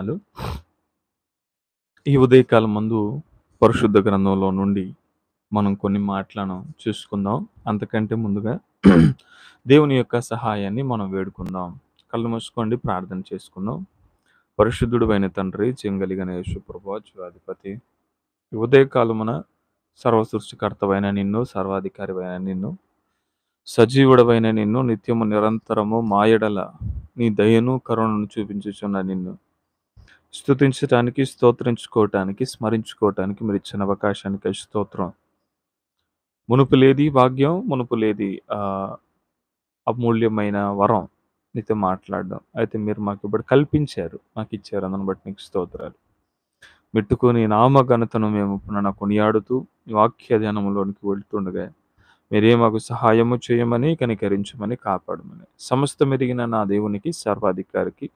Hello. ఈ ఉదయకాలం ముందు పరిశుద్ధ గ్రంథంలో నుండి మనం కొన్ని మాటలను చూసుకుందాం. అంతకంటే ముందుగా దేవుని యొక్క సహాయాన్ని మనం వేడుకుందాం. కళ్ళు మూసుకోండి, ప్రార్థన చేసుకుందాం. పరిశుద్ధుడైన తండ్రి, చెంగలిగిన యేసు ప్రభువా, జీవాధిపతి, ఈ ఉదయకాలమున సర్వ సృష్టికర్తవైన నిన్ను, సర్వాధికారివైన నిన్ను, సజీవుడవైన నిన్ను, నిత్యము నిరంతరము మాయడల నీ దయను కరుణను చూపించుచున్న నిన్ను స్తుతించటానికి, స్తోత్రించుకోవటానికి, స్మరించుకోవటానికి మీరు ఇచ్చిన అవకాశానికి స్తోత్రం. మునుపు లేది భాగ్యం, మునుపు లేది అమూల్యమైన వరం నీతో మాట్లాడడం. అయితే మీరు మాకు ఇప్పుడు కల్పించారు, మాకు ఇచ్చారు. అందుని బట్టి నీకు స్తోత్రాలు. మెట్టుకొని నామ ఘనతను మేము పునః కొనియాడుతూ ఈ వాక్య ధ్యానంలోనికి వెళ్తుండగా మీరే మాకు సహాయము చేయమని, కనికరించమని, కాపాడమని, సమస్తం ఎరిగిన నా దేవునికి, సర్వాధికారికి,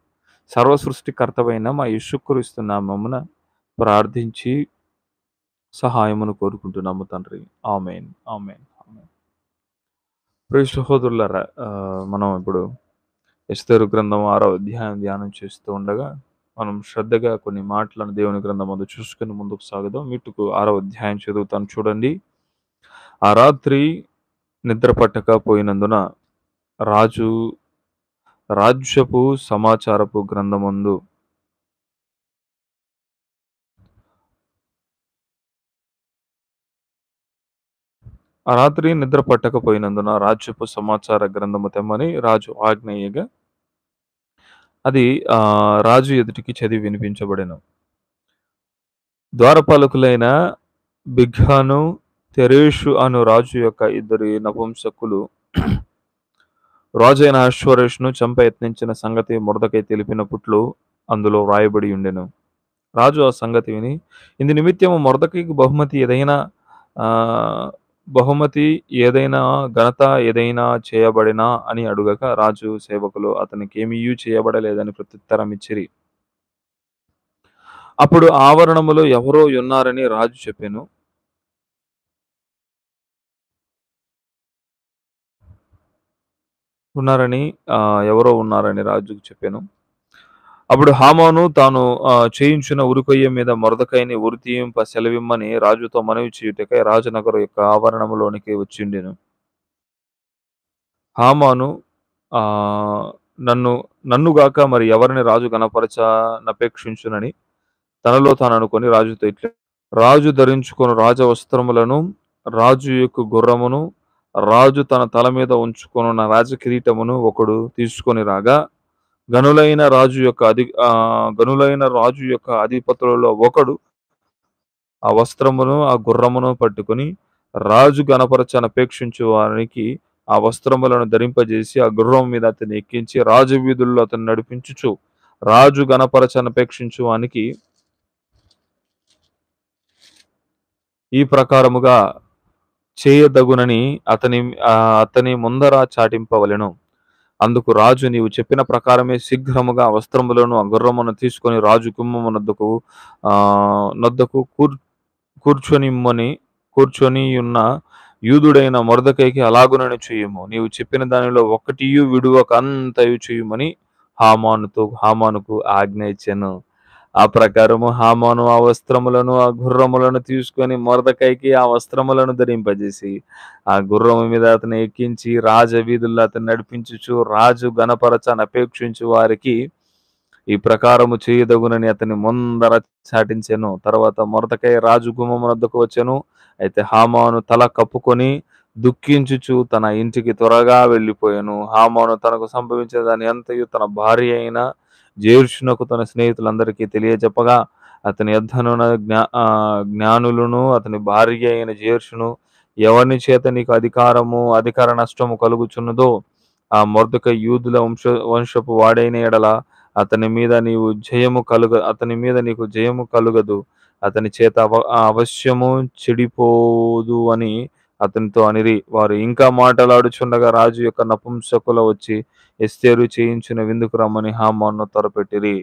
సర్వ సృష్టికర్తవైన మా యేసుక్రీస్తు నామమున ప్రార్థించి సహాయమును కోరుకుంటున్నాము తండ్రి. ఆమేన్, ఆమేన్, ఆమేన్. ప్రియ సహోదరులారా, మనం ఇప్పుడు ఎస్తేరు గ్రంథం 6వ అధ్యాయం ధ్యానం చేస్తూ ఉండగా మనం శ్రద్ధగా కొన్ని మాటలను దేవుని గ్రంథం ముందు చూసుకుని ముందుకు సాగుదాం. మీటుకు 6వ అధ్యాయం చదువుతాను చూడండి. ఆ రాత్రి నిద్ర పట్టకపోయినందున రాజు రాజ్యపు సమాచారపు గ్రంథమందు ఆ రాత్రి నిద్ర పట్టకపోయినందున రాజ్యపు సమాచార గ్రంథము తెమ్మని రాజు ఆజ్ఞేయగా అది రాజు ఎదుటికి చదివి వినిపించబడెను. ద్వారపాలకులైన బిగ్హాను, తెరేషు అను రాజు యొక్క ఇద్దరి నపుంసకులు రాజైన అశ్వరేషును చంప యత్నించిన సంగతి మొర్దెకై తెలిపినప్పుడు అందులో వ్రాయబడి ఉండెను. రాజు ఆ సంగతి విని, ఇందు నిమిత్తము మొర్దెకైకు బహుమతి ఏదైనా ఘనత ఏదైనా చేయబడినా అని అడుగగా రాజు సేవకులు అతనికి ఏమీయూ చేయబడలేదని ప్రత్యుత్తరం ఇచ్చిరి. అప్పుడు ఆవరణములో ఎవరో ఉన్నారని రాజు చెప్పెను. ఎవరో ఉన్నారని రాజుకు చెప్పెను. అప్పుడు హామాను తాను చేయించిన ఉరికొయ్య మీద మొర్దెకైని ఉరి తీయింప సెలవిమ్మని రాజుతో మనవి చేయుటకై రాజనగరు యొక్క ఆవరణములోనికి వచ్చిండెను. హామాను ఆ నన్నుగాక మరి ఎవరిని రాజు గణపరచనపేక్షించునని తనలో తాను అనుకొని రాజుతో ఇట్లా, రాజు ధరించుకొను రాజవస్త్రములను, రాజు యొక్క గుర్రమును, రాజు తన తల మీద ఉంచుకొనున్న రాజకిరీటమును ఒకడు తీసుకొని రాగా గనులైన రాజు యొక్క అధిపతులలో ఒకడు ఆ వస్త్రమును ఆ గుర్రమును పట్టుకొని రాజు గణపరచనపేక్షించు వారికి ఆ వస్త్రములను ధరింపజేసి ఆ గుర్రం మీద అతన్ని ఎక్కించి రాజు వీధుల్లో అతను నడిపించుచు రాజు గణపరచనపేక్షించు వానికి ఈ ప్రకారముగా చేయదగునని అతని ముందర చాటింపవలెను. అందుకు రాజు, నీవు చెప్పిన ప్రకారమే శీఘ్రముగా వస్త్రములను ఆ గుర్రమును తీసుకొని రాజు గుమ్మము నొద్దకు కూర్చొనియున్న యూదుడైన మొర్దెకైకి అలాగునని చేయుము. నీవు చెప్పిన దానిలో ఒక్కటియు విడువక అంతయు చేయుమని హామానుకు ఆజ్ఞ ఇచ్చెను. ఆ ప్రకారము హామాను ఆ వస్త్రములను ఆ గుర్రములను తీసుకొని మొర్దెకైకి ఆ వస్త్రములను ధరింపజేసి ఆ గుర్రము మీద అతను ఎక్కించి రాజవీధుల్లో అతను నడిపించుచు రాజు గణపరచనపేక్షించు వారికి ఈ ప్రకారము చేయదగునని అతని ముందర చాటించెను. తర్వాత మొర్దెకై రాజు గుమ్మమునొద్దకు వచ్చెను. అయితే హామాను తల కప్పుకొని దుఃఖించుచు తన ఇంటికి త్వరగా వెళ్ళిపోయాను. హామాను తనకు సంభవించిన దాని అంతయు తన భార్య అయిన జేర్షునకు తన స్నేహితులందరికీ తెలియజెప్పగా అతని యొద్దనున్న జ్ఞానులను అతని భార్య అయిన జేర్షును, ఎవరిని చేత నీకు అధికార నష్టము కలుగుచున్నదో ఆ మొర్దెకై యూదుల వంశపు వాడైన ఎడల అతని మీద నీకు జయము కలుగదు, అతని చేత అవశ్యము చెడిపోదు అని అతనితో అనిరి. వారు ఇంకా మాటలాడుచుండగా రాజు యొక్క నపుంసకులు వచ్చి ఎస్తేరు చేయించిన విందుకు రమ్మని హామాను తలపెట్టిరి.